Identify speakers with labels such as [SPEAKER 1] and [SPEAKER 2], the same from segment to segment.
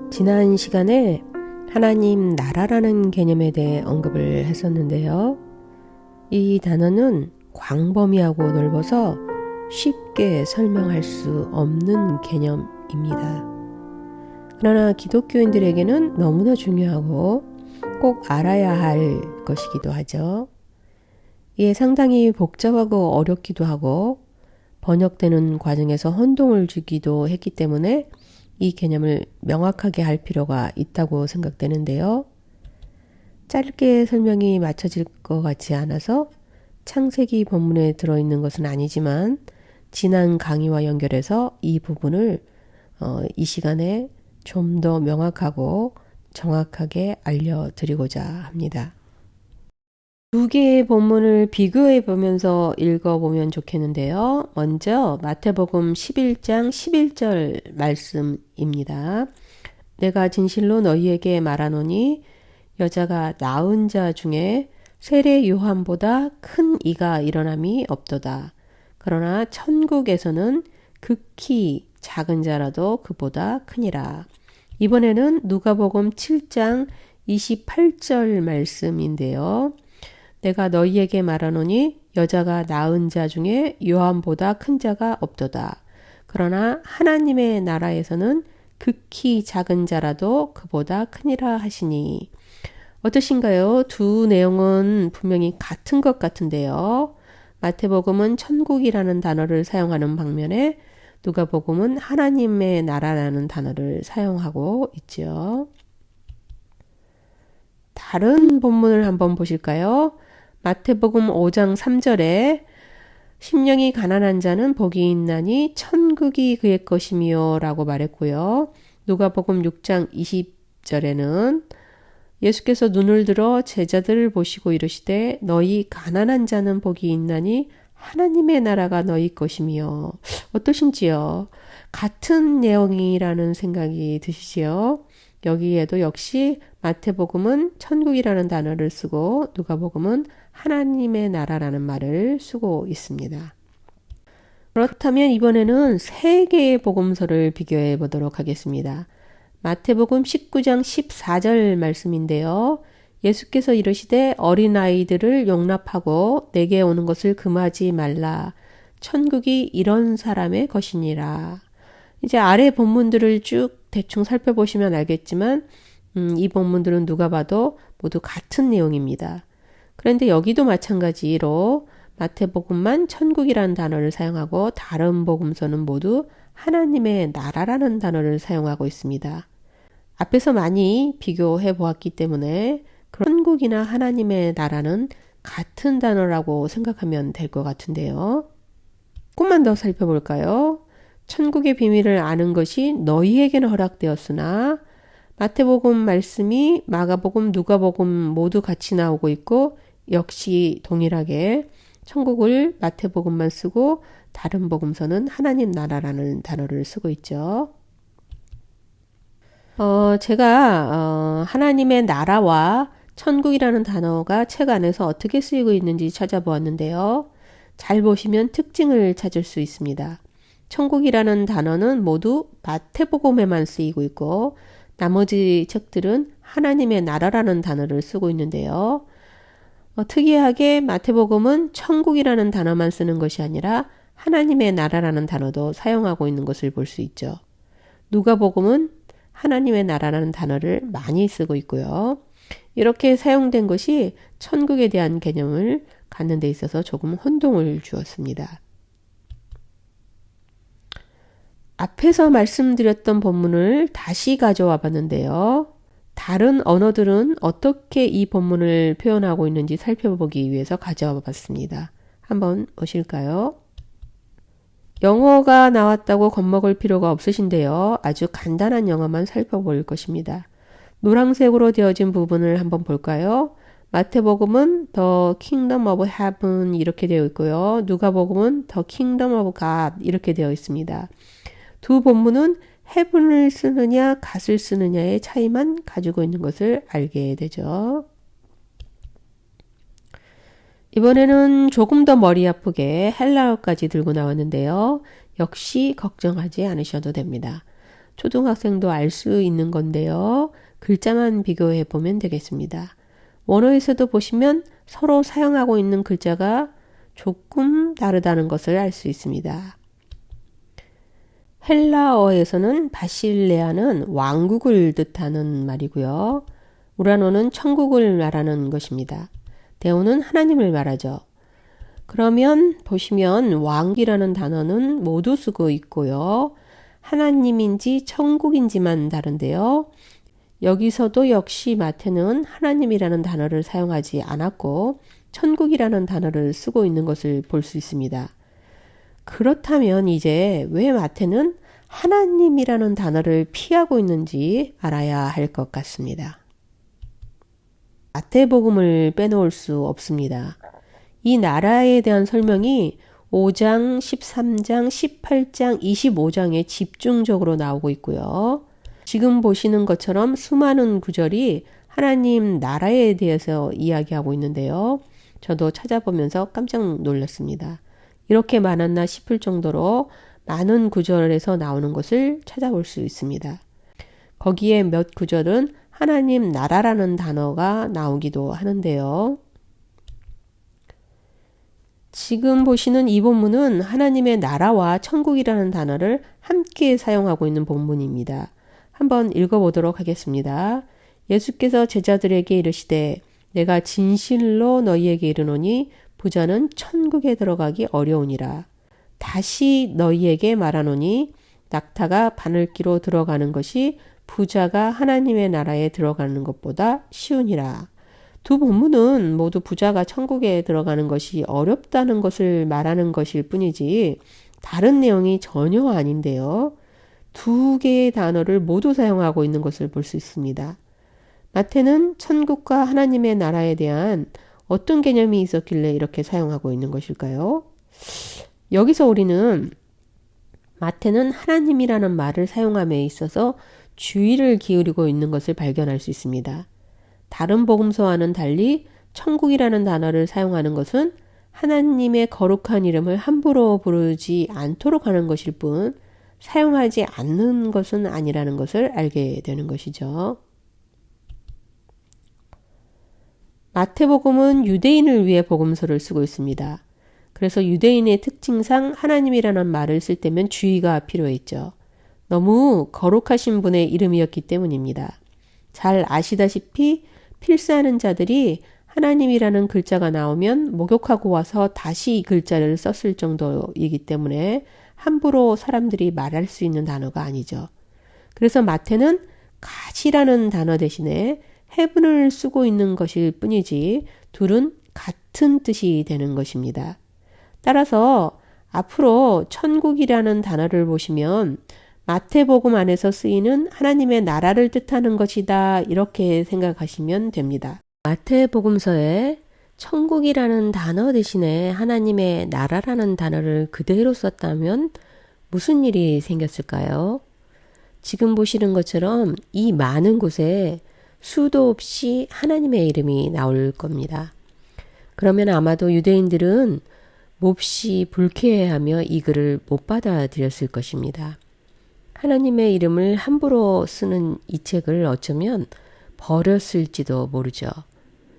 [SPEAKER 1] 지난 시간에 하나님 나라라는 개념에 대해 언급을 했었는데요. 이 단어는 광범위하고 넓어서 쉽게 설명할 수 없는 개념입니다. 그러나 기독교인들에게는 너무나 중요하고 꼭 알아야 할 것이기도 하죠. 이에 상당히 복잡하고 어렵기도 하고 번역되는 과정에서 혼동을 주기도 했기 때문에 이 개념을 명확하게 할 필요가 있다고 생각되는데요. 짧게 설명이 맞춰질 것 같지 않아서 창세기 본문에 들어있는 것은 아니지만 지난 강의와 연결해서 이 부분을 이 시간에 좀 더 명확하고 정확하게 알려드리고자 합니다. 두 개의 본문을 비교해 보면서 읽어보면 좋겠는데요. 먼저 마태복음 11장 11절 말씀입니다. 내가 진실로 너희에게 말하노니 여자가 낳은 자 중에 세례 요한보다 큰 이가 일어남이 없도다. 그러나 천국에서는 극히 작은 자라도 그보다 크니라. 이번에는 누가복음 7장 28절 말씀인데요. 내가 너희에게 말하노니 여자가 낳은 자 중에 요한보다 큰 자가 없도다. 그러나 하나님의 나라에서는 극히 작은 자라도 그보다 크니라 하시니. 어떠신가요? 두 내용은 분명히 같은 것 같은데요. 마태복음은 천국이라는 단어를 사용하는 방면에 누가복음은 하나님의 나라라는 단어를 사용하고 있죠. 다른 본문을 한번 보실까요? 마태복음 5장 3절에 심령이 가난한 자는 복이 있나니 천국이 그의 것이며 라고 말했고요. 누가복음 6장 20절에는 예수께서 눈을 들어 제자들을 보시고 이르시되 너희 가난한 자는 복이 있나니 하나님의 나라가 너희 것이며. 어떠신지요? 같은 내용이라는 생각이 드시지요? 여기에도 역시 마태복음은 천국이라는 단어를 쓰고 누가복음은 하나님의 나라라는 말을 쓰고 있습니다. 그렇다면 이번에는 세 개의 복음서를 비교해 보도록 하겠습니다. 마태복음 19장 14절 말씀인데요. 예수께서 이르시되 어린아이들을 용납하고 내게 오는 것을 금하지 말라. 천국이 이런 사람의 것이니라. 이제 아래 본문들을 쭉 대충 살펴보시면 알겠지만 이 본문들은 누가 봐도 모두 같은 내용입니다. 그런데 여기도 마찬가지로 마태복음만 천국이라는 단어를 사용하고 다른 복음서는 모두 하나님의 나라라는 단어를 사용하고 있습니다. 앞에서 많이 비교해 보았기 때문에 천국이나 하나님의 나라는 같은 단어라고 생각하면 될 것 같은데요. 조금만 더 살펴볼까요? 천국의 비밀을 아는 것이 너희에게는 허락되었으나 마태복음 말씀이 마가복음, 누가복음 모두 같이 나오고 있고 역시 동일하게 천국을 마태복음만 쓰고 다른 복음서는 하나님 나라라는 단어를 쓰고 있죠. 제가 하나님의 나라와 천국이라는 단어가 책 안에서 어떻게 쓰이고 있는지 찾아보았는데요. 잘 보시면 특징을 찾을 수 있습니다. 천국이라는 단어는 모두 마태복음에만 쓰이고 있고 나머지 책들은 하나님의 나라라는 단어를 쓰고 있는데요. 특이하게 마태복음은 천국이라는 단어만 쓰는 것이 아니라 하나님의 나라라는 단어도 사용하고 있는 것을 볼 수 있죠. 누가복음은 하나님의 나라라는 단어를 많이 쓰고 있고요. 이렇게 사용된 것이 천국에 대한 개념을 갖는 데 있어서 조금 혼동을 주었습니다. 앞에서 말씀드렸던 본문을 다시 가져와 봤는데요. 다른 언어들은 어떻게 이 본문을 표현하고 있는지 살펴보기 위해서 가져와 봤습니다. 한번 보실까요? 영어가 나왔다고 겁먹을 필요가 없으신데요. 아주 간단한 영어만 살펴볼 것입니다. 노란색으로 되어진 부분을 한번 볼까요? 마태복음은 The Kingdom of Heaven 이렇게 되어 있고요. 누가복음은 The Kingdom of God 이렇게 되어 있습니다. 두 본문은 heaven을 쓰느냐 god을 쓰느냐의 차이만 가지고 있는 것을 알게 되죠. 이번에는 조금 더 머리 아프게 헬라어까지 들고 나왔는데요. 역시 걱정하지 않으셔도 됩니다. 초등학생도 알 수 있는 건데요. 글자만 비교해 보면 되겠습니다. 원어에서도 보시면 서로 사용하고 있는 글자가 조금 다르다는 것을 알 수 있습니다. 헬라어에서는 바실레아는 왕국을 뜻하는 말이고요. 우라노는 천국을 말하는 것입니다. 데오는 하나님을 말하죠. 그러면 보시면 왕이라는 단어는 모두 쓰고 있고요. 하나님인지 천국인지만 다른데요. 여기서도 역시 마태는 하나님이라는 단어를 사용하지 않았고 천국이라는 단어를 쓰고 있는 것을 볼 수 있습니다. 그렇다면 이제 왜 마태는 하나님이라는 단어를 피하고 있는지 알아야 할 것 같습니다. 마태복음을 빼놓을 수 없습니다. 이 나라에 대한 설명이 5장, 13장, 18장, 25장에 집중적으로 나오고 있고요. 지금 보시는 것처럼 수많은 구절이 하나님 나라에 대해서 이야기하고 있는데요. 저도 찾아보면서 깜짝 놀랐습니다. 이렇게 많았나 싶을 정도로 많은 구절에서 나오는 것을 찾아볼 수 있습니다. 거기에 몇 구절은 하나님 나라라는 단어가 나오기도 하는데요. 지금 보시는 이 본문은 하나님의 나라와 천국이라는 단어를 함께 사용하고 있는 본문입니다. 한번 읽어보도록 하겠습니다. 예수께서 제자들에게 이르시되 내가 진실로 너희에게 이르노니 부자는 천국에 들어가기 어려우니라. 다시 너희에게 말하노니 낙타가 바늘기로 들어가는 것이 부자가 하나님의 나라에 들어가는 것보다 쉬우니라. 두 본문은 모두 부자가 천국에 들어가는 것이 어렵다는 것을 말하는 것일 뿐이지 다른 내용이 전혀 아닌데요. 두 개의 단어를 모두 사용하고 있는 것을 볼 수 있습니다. 마태는 천국과 하나님의 나라에 대한 어떤 개념이 있었길래 이렇게 사용하고 있는 것일까요? 여기서 우리는 마태는 하나님이라는 말을 사용함에 있어서 주의를 기울이고 있는 것을 발견할 수 있습니다. 다른 복음서와는 달리 천국이라는 단어를 사용하는 것은 하나님의 거룩한 이름을 함부로 부르지 않도록 하는 것일 뿐 사용하지 않는 것은 아니라는 것을 알게 되는 것이죠. 마태복음은 유대인을 위해 복음서를 쓰고 있습니다. 그래서 유대인의 특징상 하나님이라는 말을 쓸 때면 주의가 필요했죠. 너무 거룩하신 분의 이름이었기 때문입니다. 잘 아시다시피 필사하는 자들이 하나님이라는 글자가 나오면 목욕하고 와서 다시 이 글자를 썼을 정도이기 때문에 함부로 사람들이 말할 수 있는 단어가 아니죠. 그래서 마태는 가지라는 단어 대신에 heaven을 쓰고 있는 것일 뿐이지 둘은 같은 뜻이 되는 것입니다. 따라서 앞으로 천국이라는 단어를 보시면 마태복음 안에서 쓰이는 하나님의 나라를 뜻하는 것이다 이렇게 생각하시면 됩니다. 마태복음서에 천국이라는 단어 대신에 하나님의 나라라는 단어를 그대로 썼다면 무슨 일이 생겼을까요? 지금 보시는 것처럼 이 많은 곳에 수도 없이 하나님의 이름이 나올 겁니다. 그러면 아마도 유대인들은 몹시 불쾌해하며 이 글을 못 받아들였을 것입니다. 하나님의 이름을 함부로 쓰는 이 책을 어쩌면 버렸을지도 모르죠.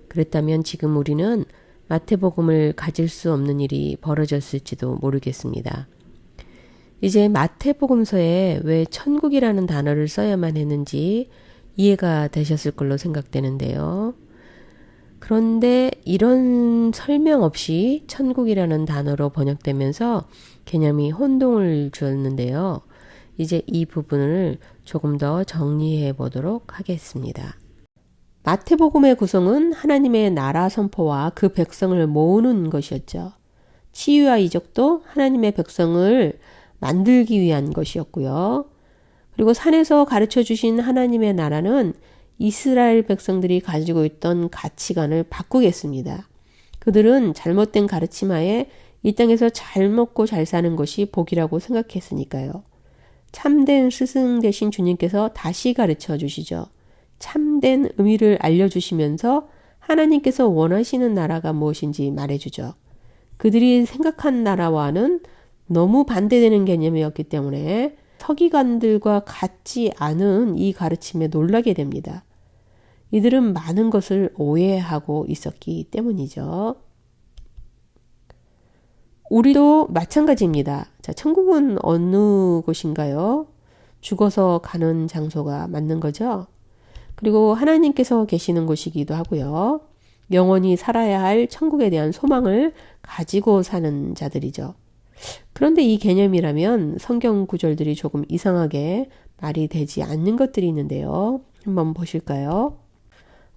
[SPEAKER 1] 그랬다면 지금 우리는 마태복음을 가질 수 없는 일이 벌어졌을지도 모르겠습니다. 이제 마태복음서에 왜 천국이라는 단어를 써야만 했는지 이해가 되셨을 걸로 생각되는데요. 그런데 이런 설명 없이 천국이라는 단어로 번역되면서 개념이 혼동을 주었는데요. 이제 이 부분을 조금 더 정리해 보도록 하겠습니다. 마태복음의 구성은 하나님의 나라 선포와 그 백성을 모으는 것이었죠. 치유와 이적도 하나님의 백성을 만들기 위한 것이었고요. 그리고 산에서 가르쳐 주신 하나님의 나라는 이스라엘 백성들이 가지고 있던 가치관을 바꾸겠습니다. 그들은 잘못된 가르침하에 이 땅에서 잘 먹고 잘 사는 것이 복이라고 생각했으니까요. 참된 스승 되신 주님께서 다시 가르쳐 주시죠. 참된 의미를 알려주시면서 하나님께서 원하시는 나라가 무엇인지 말해주죠. 그들이 생각한 나라와는 너무 반대되는 개념이었기 때문에 서기관들과 같지 않은 이 가르침에 놀라게 됩니다. 이들은 많은 것을 오해하고 있었기 때문이죠. 우리도 마찬가지입니다. 자, 천국은 어느 곳인가요? 죽어서 가는 장소가 맞는 거죠. 그리고 하나님께서 계시는 곳이기도 하고요. 영원히 살아야 할 천국에 대한 소망을 가지고 사는 자들이죠. 그런데 이 개념이라면 성경 구절들이 조금 이상하게 말이 되지 않는 것들이 있는데요. 한번 보실까요?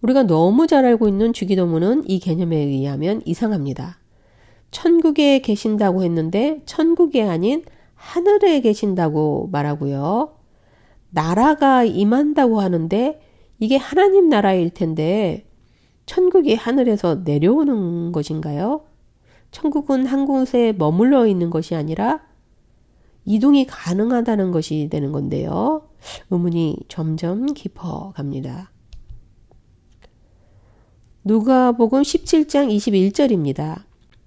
[SPEAKER 1] 우리가 너무 잘 알고 있는 주기도문은 이 개념에 의하면 이상합니다. 천국에 계신다고 했는데 천국이 아닌 하늘에 계신다고 말하고요. 나라가 임한다고 하는데 이게 하나님 나라일 텐데 천국이 하늘에서 내려오는 것인가요? 천국은 한 곳에 머물러 있는 것이 아니라 이동이 가능하다는 것이 되는 건데요. 의문이 점점 깊어갑니다. 누가복음 17장 21절입니다.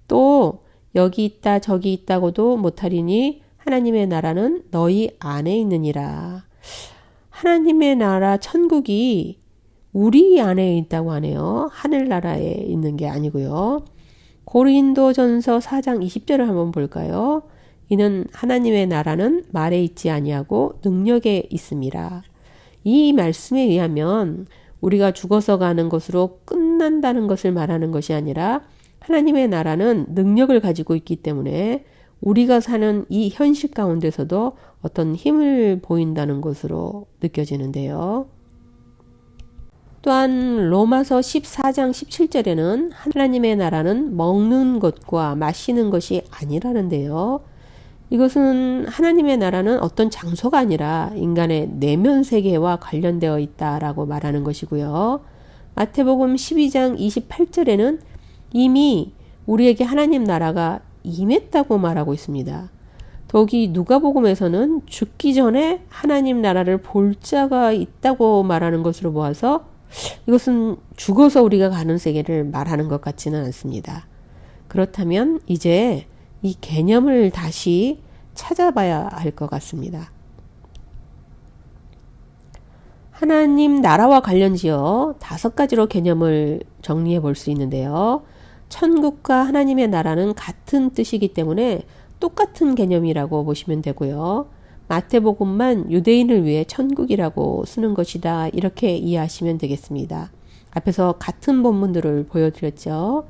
[SPEAKER 1] 또 여기 있다 저기 있다고도 못하리니 하나님의 나라는 너희 안에 있느니라. 하나님의 나라 천국이 우리 안에 있다고 하네요. 하늘나라에 있는 게 아니고요. 고린도전서 4장 20절을 한번 볼까요? 이는 하나님의 나라는 말에 있지 아니하고 능력에 있음이라. 이 말씀에 의하면 우리가 죽어서 가는 것으로 끝난다는 것을 말하는 것이 아니라 하나님의 나라는 능력을 가지고 있기 때문에 우리가 사는 이 현실 가운데서도 어떤 힘을 보인다는 것으로 느껴지는데요. 또한 로마서 14장 17절에는 하나님의 나라는 먹는 것과 마시는 것이 아니라는데요. 이것은 하나님의 나라는 어떤 장소가 아니라 인간의 내면 세계와 관련되어 있다라고 말하는 것이고요. 마태복음 12장 28절에는 이미 우리에게 하나님 나라가 임했다고 말하고 있습니다. 더욱이 누가복음에서는 죽기 전에 하나님 나라를 볼 자가 있다고 말하는 것으로 보아서 이것은 죽어서 우리가 가는 세계를 말하는 것 같지는 않습니다. 그렇다면 이제 이 개념을 다시 찾아봐야 할 것 같습니다. 하나님 나라와 관련지어 5가지로 개념을 정리해 볼 수 있는데요. 천국과 하나님의 나라는 같은 뜻이기 때문에 똑같은 개념이라고 보시면 되고요. 마태복음만 유대인을 위해 천국이라고 쓰는 것이다. 이렇게 이해하시면 되겠습니다. 앞에서 같은 본문들을 보여드렸죠.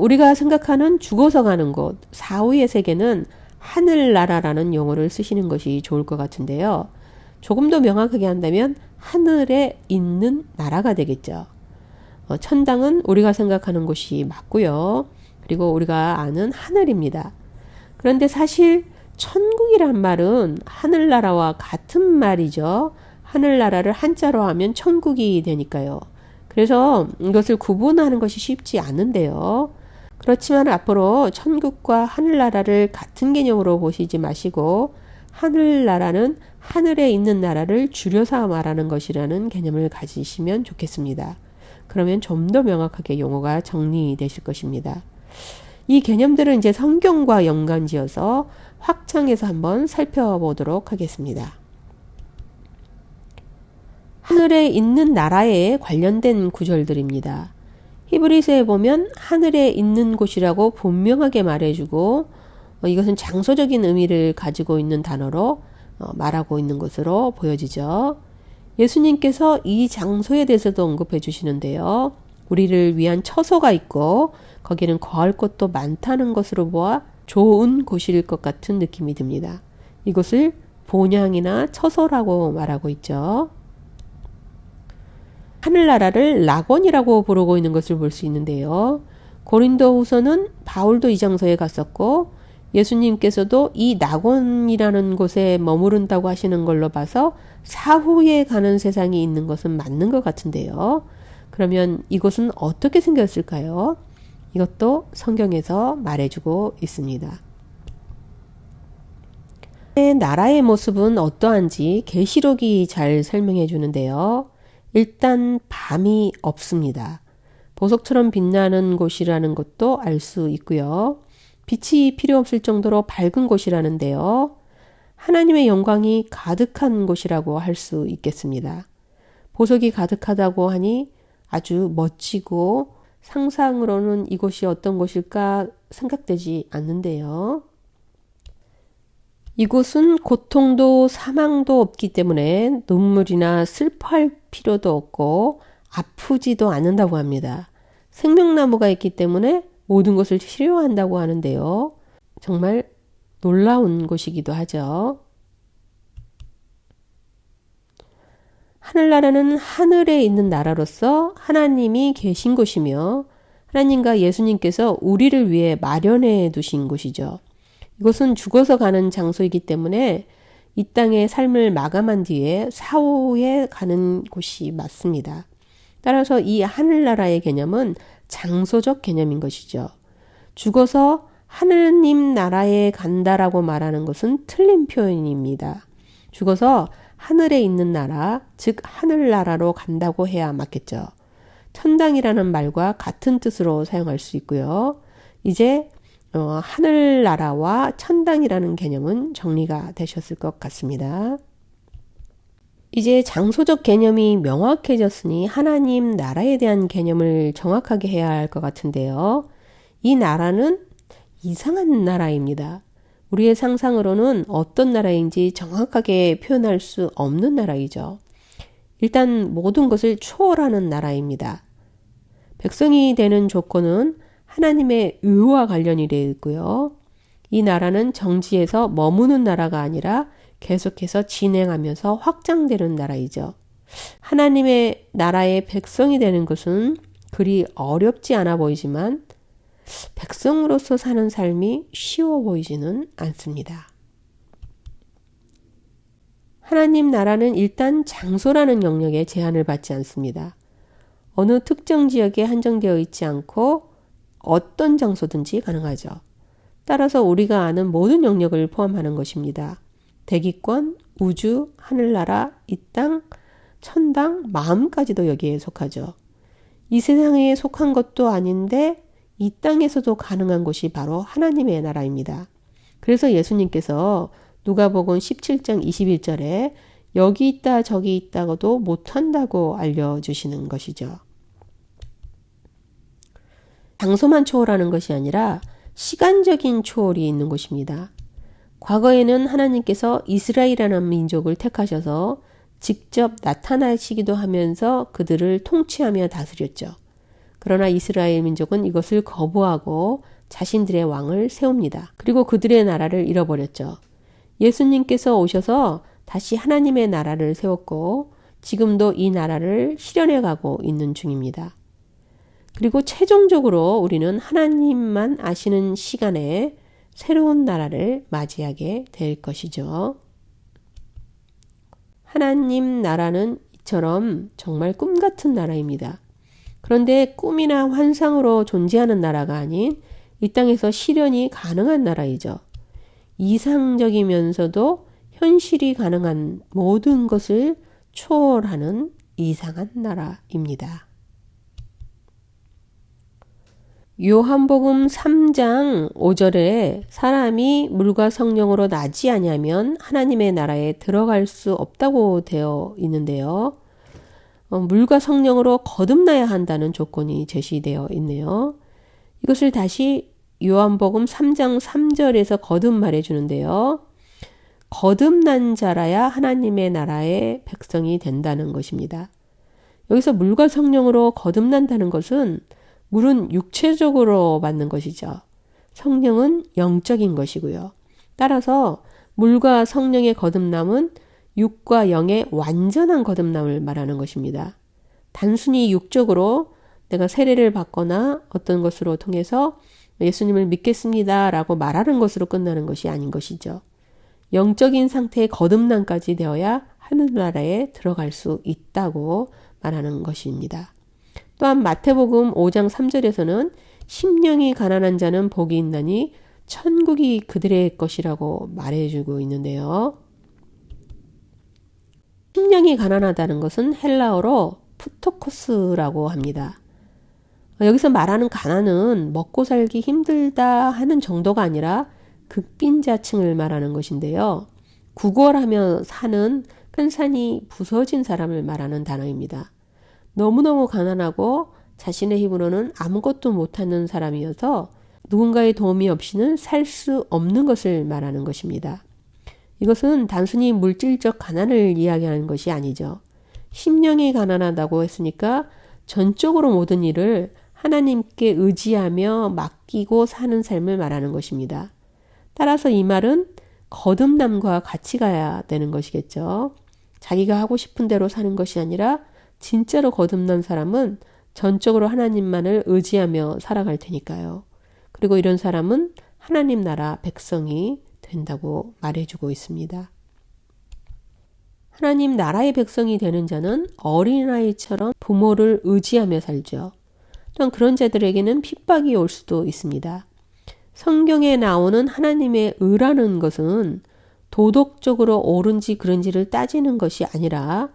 [SPEAKER 1] 우리가 생각하는 죽어서 가는 곳, 사후의 세계는 하늘나라라는 용어를 쓰시는 것이 좋을 것 같은데요. 조금 더 명확하게 한다면 하늘에 있는 나라가 되겠죠. 천당은 우리가 생각하는 곳이 맞고요. 그리고 우리가 아는 하늘입니다. 그런데 사실 천국이란 말은 하늘나라와 같은 말이죠. 하늘나라를 한자로 하면 천국이 되니까요. 그래서 이것을 구분하는 것이 쉽지 않은데요. 그렇지만 앞으로 천국과 하늘나라를 같은 개념으로 보시지 마시고 하늘나라는 하늘에 있는 나라를 줄여서 말하는 것이라는 개념을 가지시면 좋겠습니다. 그러면 좀 더 명확하게 용어가 정리되실 것입니다. 이 개념들은 이제 성경과 연관지어서 확장해서 한번 살펴보도록 하겠습니다. 하늘에 있는 나라에 관련된 구절들입니다. 히브리서에 보면 하늘에 있는 곳이라고 분명하게 말해주고 이것은 장소적인 의미를 가지고 있는 단어로 말하고 있는 것으로 보여지죠. 예수님께서 이 장소에 대해서도 언급해 주시는데요. 우리를 위한 처소가 있고 거기는 거할 곳도 많다는 것으로 보아 좋은 곳일 것 같은 느낌이 듭니다. 이것을 본향이나 처소라고 말하고 있죠. 하늘나라를 낙원이라고 부르고 있는 것을 볼 수 있는데요. 고린도후서는 바울도 이 장소에 갔었고 예수님께서도 이 낙원이라는 곳에 머무른다고 하시는 걸로 봐서 사후에 가는 세상이 있는 것은 맞는 것 같은데요. 그러면 이곳은 어떻게 생겼을까요? 이것도 성경에서 말해주고 있습니다. 나라의 모습은 어떠한지 계시록이 잘 설명해 주는데요. 일단 밤이 없습니다. 보석처럼 빛나는 곳이라는 것도 알 수 있고요. 빛이 필요 없을 정도로 밝은 곳이라는데요. 하나님의 영광이 가득한 곳이라고 할 수 있겠습니다. 보석이 가득하다고 하니 아주 멋지고 상상으로는 이곳이 어떤 곳일까 생각되지 않는데요. 이곳은 고통도 사망도 없기 때문에 눈물이나 슬퍼할 필요도 없고 아프지도 않는다고 합니다. 생명나무가 있기 때문에 모든 것을 치료한다고 하는데요. 정말 놀라운 곳이기도 하죠. 하늘나라는 하늘에 있는 나라로서 하나님이 계신 곳이며 하나님과 예수님께서 우리를 위해 마련해 두신 곳이죠. 이곳은 죽어서 가는 장소이기 때문에 이 땅의 삶을 마감한 뒤에 사후에 가는 곳이 맞습니다. 따라서 이 하늘나라의 개념은 장소적 개념인 것이죠. 죽어서 하느님 나라에 간다라고 말하는 것은 틀린 표현입니다. 죽어서 하늘에 있는 나라, 즉 하늘나라로 간다고 해야 맞겠죠. 천당이라는 말과 같은 뜻으로 사용할 수 있고요. 이제 하늘나라와 천당이라는 개념은 정리가 되셨을 것 같습니다. 이제 장소적 개념이 명확해졌으니 하나님 나라에 대한 개념을 정확하게 해야 할 것 같은데요. 이 나라는 이상한 나라입니다. 우리의 상상으로는 어떤 나라인지 정확하게 표현할 수 없는 나라이죠. 일단 모든 것을 초월하는 나라입니다. 백성이 되는 조건은 하나님의 의와 관련이 되어 있고요. 이 나라는 정지에서 머무는 나라가 아니라 계속해서 진행하면서 확장되는 나라이죠. 하나님의 나라의 백성이 되는 것은 그리 어렵지 않아 보이지만 백성으로서 사는 삶이 쉬워 보이지는 않습니다. 하나님 나라는 일단 장소라는 영역에 제한을 받지 않습니다. 어느 특정 지역에 한정되어 있지 않고 어떤 장소든지 가능하죠. 따라서 우리가 아는 모든 영역을 포함하는 것입니다. 대기권, 우주, 하늘나라, 이 땅, 천당, 마음까지도 여기에 속하죠. 이 세상에 속한 것도 아닌데 이 땅에서도 가능한 곳이 바로 하나님의 나라입니다. 그래서 예수님께서 누가복음 17장 21절에 여기 있다 저기 있다고도 못한다고 알려주시는 것이죠. 장소만 초월하는 것이 아니라 시간적인 초월이 있는 곳입니다. 과거에는 하나님께서 이스라엘이라는 민족을 택하셔서 직접 나타나시기도 하면서 그들을 통치하며 다스렸죠. 그러나 이스라엘 민족은 이것을 거부하고 자신들의 왕을 세웁니다. 그리고 그들의 나라를 잃어버렸죠. 예수님께서 오셔서 다시 하나님의 나라를 세웠고 지금도 이 나라를 실현해 가고 있는 중입니다. 그리고 최종적으로 우리는 하나님만 아시는 시간에 새로운 나라를 맞이하게 될 것이죠. 하나님 나라는 이처럼 정말 꿈 같은 나라입니다. 그런데 꿈이나 환상으로 존재하는 나라가 아닌 이 땅에서 실현이 가능한 나라이죠. 이상적이면서도 현실이 가능한 모든 것을 초월하는 이상한 나라입니다. 요한복음 3장 5절에 사람이 물과 성령으로 나지 아니하면 하나님의 나라에 들어갈 수 없다고 되어 있는데요. 물과 성령으로 거듭나야 한다는 조건이 제시되어 있네요. 이것을 다시 요한복음 3장 3절에서 거듭 말해주는데요. 거듭난 자라야 하나님의 나라의 백성이 된다는 것입니다. 여기서 물과 성령으로 거듭난다는 것은 물은 육체적으로 받는 것이죠. 성령은 영적인 것이고요. 따라서 물과 성령의 거듭남은 육과 영의 완전한 거듭남을 말하는 것입니다. 단순히 육적으로 내가 세례를 받거나 어떤 것으로 통해서 예수님을 믿겠습니다 라고 말하는 것으로 끝나는 것이 아닌 것이죠. 영적인 상태의 거듭남까지 되어야 하늘나라에 들어갈 수 있다고 말하는 것입니다. 또한 마태복음 5장 3절에서는 심령이 가난한 자는 복이 있나니 천국이 그들의 것이라고 말해주고 있는데요. 심령이 가난하다는 것은 헬라어로 푸토코스라고 합니다. 여기서 말하는 가난은 먹고 살기 힘들다 하는 정도가 아니라 극빈자층을 말하는 것인데요. 구걸하며 사는 큰 산이 부서진 사람을 말하는 단어입니다. 너무너무 가난하고 자신의 힘으로는 아무것도 못하는 사람이어서 누군가의 도움이 없이는 살 수 없는 것을 말하는 것입니다. 이것은 단순히 물질적 가난을 이야기하는 것이 아니죠. 심령이 가난하다고 했으니까 전적으로 모든 일을 하나님께 의지하며 맡기고 사는 삶을 말하는 것입니다. 따라서 이 말은 거듭남과 같이 가야 되는 것이겠죠. 자기가 하고 싶은 대로 사는 것이 아니라 진짜로 거듭난 사람은 전적으로 하나님만을 의지하며 살아갈 테니까요. 그리고 이런 사람은 하나님 나라 백성이 된다고 말해주고 있습니다. 하나님 나라의 백성이 되는 자는 어린아이처럼 부모를 의지하며 살죠. 또한 그런 자들에게는 핍박이 올 수도 있습니다. 성경에 나오는 하나님의 의라는 것은 도덕적으로 옳은지 그른지를 따지는 것이 아니라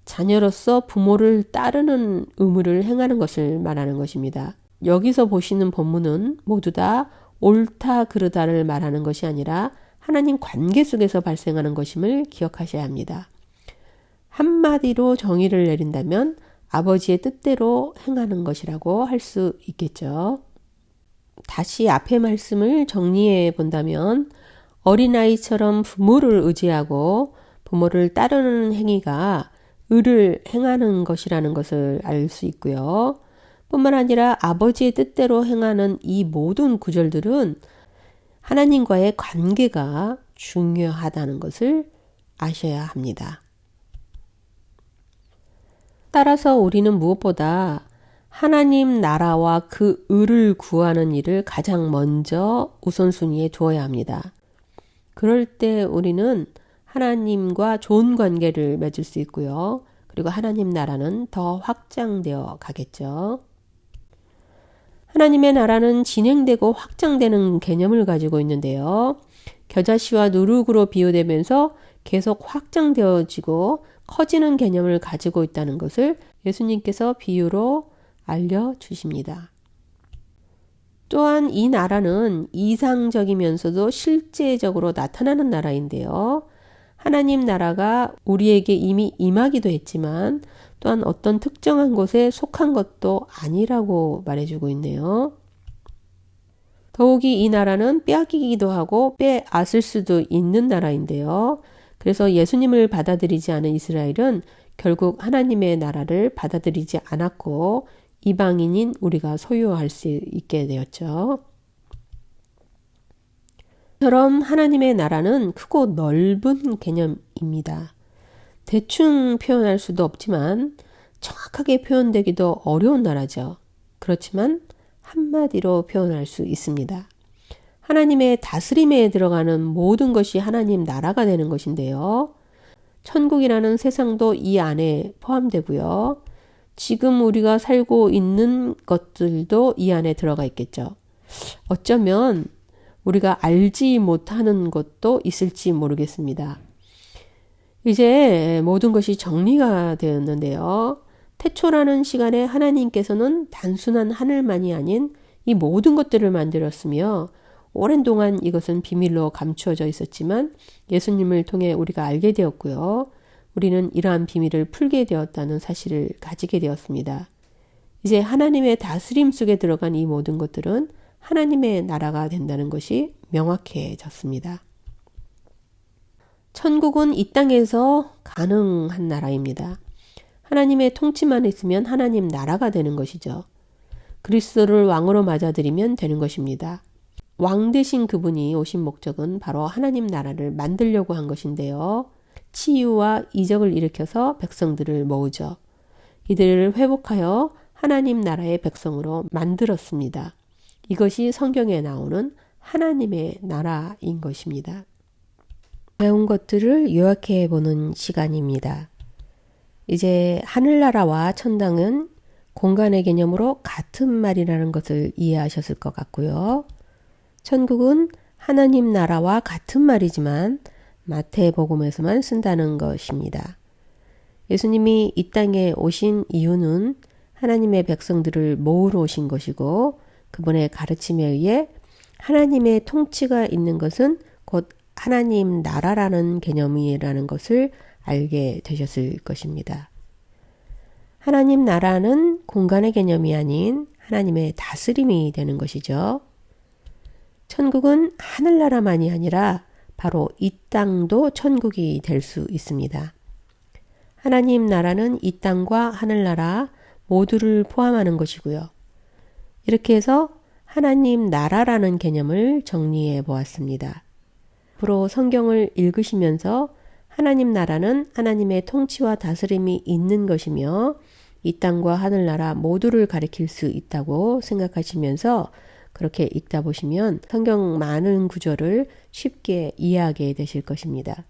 [SPEAKER 1] 자녀로서 부모를 따르는 의무를 행하는 것을 말하는 것입니다. 여기서 보시는 본문은 모두 다 옳다 그르다를 말하는 것이 아니라 하나님 관계 속에서 발생하는 것임을 기억하셔야 합니다. 한마디로 정의를 내린다면 아버지의 뜻대로 행하는 것이라고 할 수 있겠죠. 다시 앞의 말씀을 정리해 본다면 어린아이처럼 부모를 의지하고 부모를 따르는 행위가 의를 행하는 것이라는 것을 알 수 있고요. 뿐만 아니라 아버지의 뜻대로 행하는 이 모든 구절들은 하나님과의 관계가 중요하다는 것을 아셔야 합니다. 따라서 우리는 무엇보다 하나님 나라와 그 의를 구하는 일을 가장 먼저 우선순위에 두어야 합니다. 그럴 때 우리는 하나님과 좋은 관계를 맺을 수 있고요. 그리고 하나님 나라는 더 확장되어 가겠죠. 하나님의 나라는 진행되고 확장되는 개념을 가지고 있는데요. 겨자씨와 누룩으로 비유되면서 계속 확장되어지고 커지는 개념을 가지고 있다는 것을 예수님께서 비유로 알려주십니다. 또한 이 나라는 이상적이면서도 실제적으로 나타나는 나라인데요. 하나님 나라가 우리에게 이미 임하기도 했지만 또한 어떤 특정한 곳에 속한 것도 아니라고 말해주고 있네요. 더욱이 이 나라는 빼앗기기도 하고 빼앗을 수도 있는 나라인데요. 그래서 예수님을 받아들이지 않은 이스라엘은 결국 하나님의 나라를 받아들이지 않았고 이방인인 우리가 소유할 수 있게 되었죠. 처럼 하나님의 나라는 크고 넓은 개념입니다. 대충 표현할 수도 없지만 정확하게 표현되기도 어려운 나라죠. 그렇지만 한마디로 표현할 수 있습니다. 하나님의 다스림에 들어가는 모든 것이 하나님 나라가 되는 것인데요. 천국이라는 세상도 이 안에 포함되고요. 지금 우리가 살고 있는 것들도 이 안에 들어가 있겠죠. 어쩌면 우리가 알지 못하는 것도 있을지 모르겠습니다. 이제 모든 것이 정리가 되었는데요. 태초라는 시간에 하나님께서는 단순한 하늘만이 아닌 이 모든 것들을 만들었으며 오랜 동안 이것은 비밀로 감추어져 있었지만 예수님을 통해 우리가 알게 되었고요. 우리는 이러한 비밀을 풀게 되었다는 사실을 가지게 되었습니다. 이제 하나님의 다스림 속에 들어간 이 모든 것들은 하나님의 나라가 된다는 것이 명확해졌습니다. 천국은 이 땅에서 가능한 나라입니다. 하나님의 통치만 있으면 하나님 나라가 되는 것이죠. 그리스도를 왕으로 맞아들이면 되는 것입니다. 왕 되신 그분이 오신 목적은 바로 하나님 나라를 만들려고 한 것인데요. 치유와 이적을 일으켜서 백성들을 모으죠. 이들을 회복하여 하나님 나라의 백성으로 만들었습니다. 이것이 성경에 나오는 하나님의 나라인 것입니다. 배운 것들을 요약해 보는 시간입니다. 이제 하늘나라와 천당은 공간의 개념으로 같은 말이라는 것을 이해하셨을 것 같고요. 천국은 하나님 나라와 같은 말이지만 마태복음에서만 쓴다는 것입니다. 예수님이 이 땅에 오신 이유는 하나님의 백성들을 모으러 오신 것이고 그분의 가르침에 의해 하나님의 통치가 있는 것은 곧 하나님 나라라는 개념이라는 것을 알게 되셨을 것입니다. 하나님 나라는 공간의 개념이 아닌 하나님의 다스림이 되는 것이죠. 천국은 하늘나라만이 아니라 바로 이 땅도 천국이 될 수 있습니다. 하나님 나라는 이 땅과 하늘나라 모두를 포함하는 것이고요. 이렇게 해서 하나님 나라라는 개념을 정리해 보았습니다. 앞으로 성경을 읽으시면서 하나님 나라는 하나님의 통치와 다스림이 있는 것이며 이 땅과 하늘나라 모두를 가리킬 수 있다고 생각하시면서 그렇게 읽다 보시면 성경 많은 구절을 쉽게 이해하게 되실 것입니다.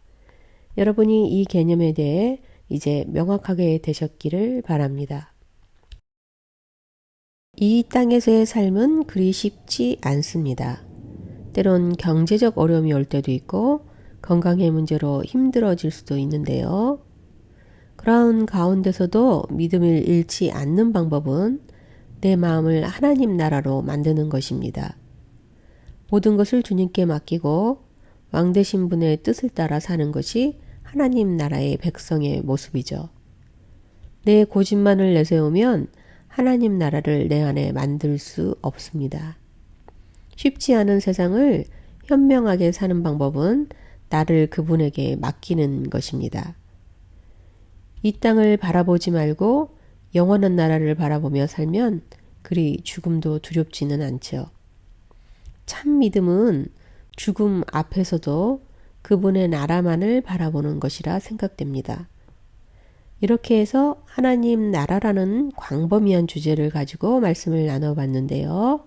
[SPEAKER 1] 여러분이 이 개념에 대해 이제 명확하게 되셨기를 바랍니다. 이 땅에서의 삶은 그리 쉽지 않습니다. 때론 경제적 어려움이 올 때도 있고 건강의 문제로 힘들어질 수도 있는데요. 그런 가운데서도 믿음을 잃지 않는 방법은 내 마음을 하나님 나라로 만드는 것입니다. 모든 것을 주님께 맡기고 왕 되신 분의 뜻을 따라 사는 것이 하나님 나라의 백성의 모습이죠. 내 고집만을 내세우면 하나님 나라를 내 안에 만들 수 없습니다. 쉽지 않은 세상을 현명하게 사는 방법은 나를 그분에게 맡기는 것입니다. 이 땅을 바라보지 말고 영원한 나라를 바라보며 살면 그리 죽음도 두렵지는 않죠. 참 믿음은 죽음 앞에서도 그분의 나라만을 바라보는 것이라 생각됩니다. 이렇게 해서 하나님 나라라는 광범위한 주제를 가지고 말씀을 나눠봤는데요.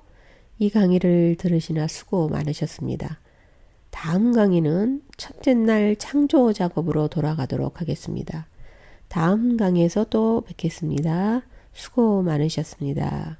[SPEAKER 1] 이 강의를 들으시나 수고 많으셨습니다. 다음 강의는 첫째 날 창조 작업으로 돌아가도록 하겠습니다. 다음 강의에서 또 뵙겠습니다. 수고 많으셨습니다.